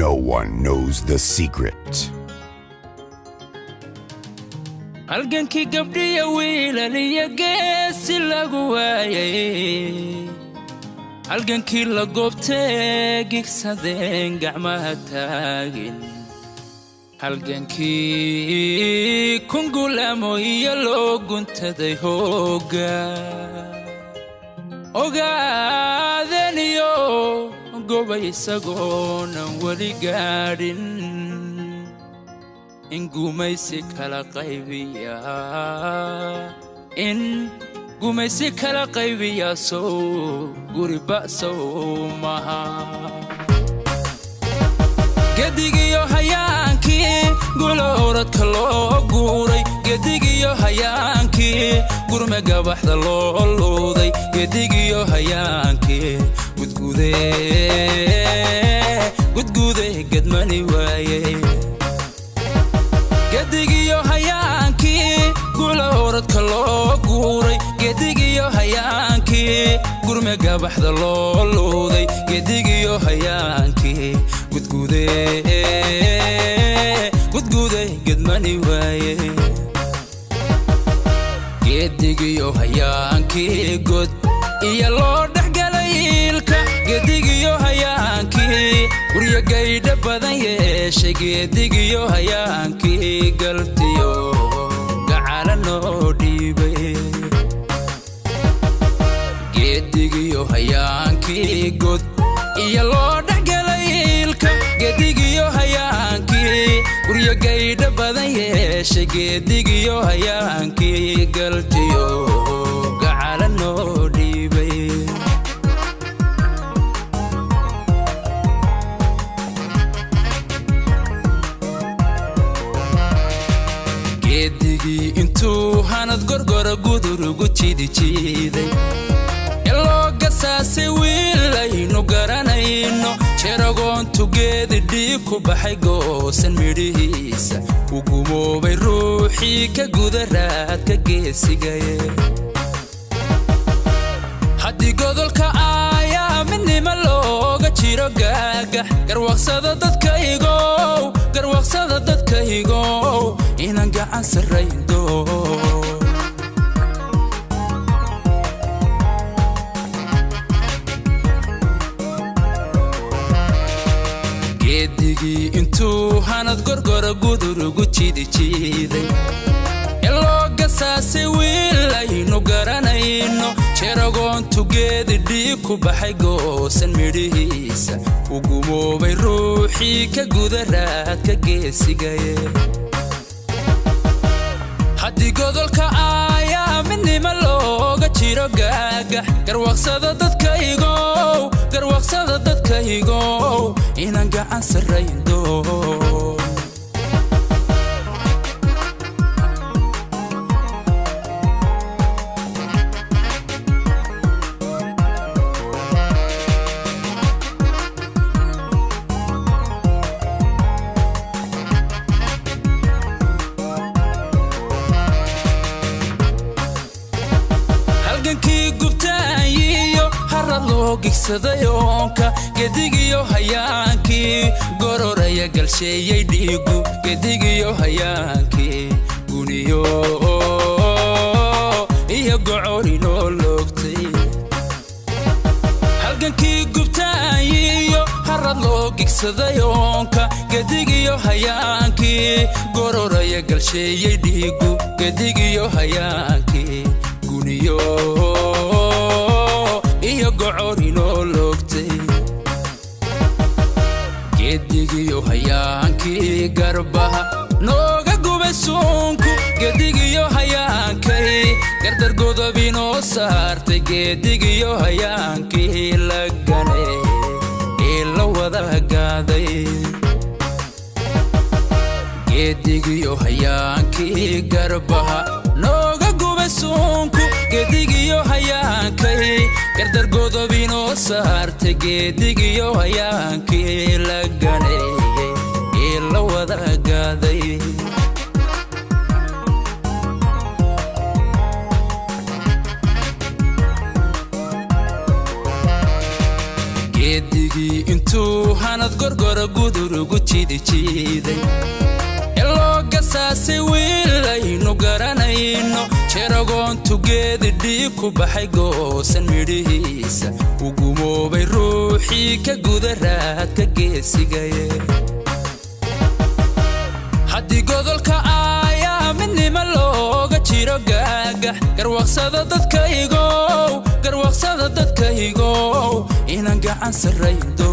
No one knows the secret. halgankii gabdhiya wiilaliya geesi lagu waayay halgankii la goobtay gigsadeen gacmaha taagin halgankii kungulamo iyo loo guntaday hooga ogaadeniyo gobay isagoonan weli gaadhin in gumaysi kala qaybiya soo guriba soo maha gedigiyo hayaankii gulooradka loo guuray gedigiyo hayaankii gurme gabaxda loo luuday gedigiyo hayaankii gudgude gedmani waayey gedigiyo hayaankii gulooradka loo guuray gedigiyo hayaankii gurme gabaxda loo luuday gedigiyo hayaankii gudgude gedmani waaye gedigiyo hayaankii god iyo loo dhexgalay ilka gedigiyo hayaankii guryo gaydha badan yeeshay gedigiyo hayaankii galtiyo gacala noo dhiibay gedigiyo hayaankii god iyo loo dhexgalay ilka gedigiyo hayaankii guryo gaydha badan yeeshay gedigiyo hayaankii galtiyo gacala noo dhiibay gedigii intuu hanad gorgora gudurugu jiiday eloo gasaasay wiilaynu garanayno jeragoontu geedi dhiig ku baxay goosan midhihiisa u gumoobay ruuxii ka gudaraadka geesigaye haddii godolka ayaa midnima looga jiro gaagax garwaqsada dadkaygow inaan gacan sarrayndo gedigii intuu hanad gorgora gudurugu jiiday eloo gasaasay wiilaynu garanayno jeragoontu geedi dhiig ku baxay goosan midhihiisa u gumoobay ruuxii ka gudaraadka geesigaye haddii godolka ayaa midnima looga jiro gaagax garwaqsada dadkaygow inaan gacan sarrayndo halgankii gubtaayiyo harad loo gigsadayonka gedigiyo hayaankii gororaya galsheeyey dhiigu gedigiyo hayaankii guniyo iyo gocorinoo loogtay halgankii gubtaayiyo harad loo gigsadayonka gedigiyo hayaankii gororaya galsheeyey dhiigu gedigiyo hayaankii guniyo iyo gocorinoo loogtay gedigiyo hayaankii garbaha nooga gubay suunku gedigiyo hayaankay gardar godobinoo saartay gedigiyo hayaankii lagane ee la wada gaaday gedigiyo hayaankii garbaha nooga gubay suunku gedigiyo hayaankay gardar godobinoo saartay gedigiyo hayaankii lagane ee la wada gaaday gedigii intuu hanad gorgora gudurugu jiiday elooga saasi wiilaynu garanayno jeragoontu geedi dhiig ku baxay goosan midhihiisa ugumoobay ruuxii ka gudaraadka geesigaye haddii godolka ayaa midnima looga jiro gaagax garwaqsada dadkaygow inaan gacan sarraydo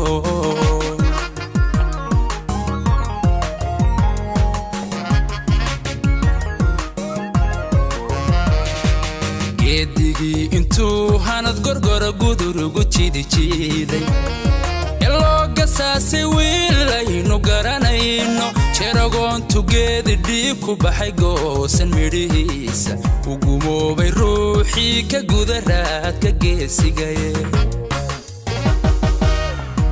geedigii intuu hanad gorgora gudurugu jiiday elooga saasi wiilaynu garanayno jeragoontu geedi dhiig ku baxay goosan midhihiisa ugumoobay ruuxii ka gudaraadka geesigaye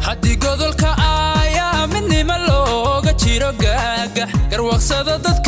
haddii godolka ayaa midnima looga jiro gaagax garwaqsada dadka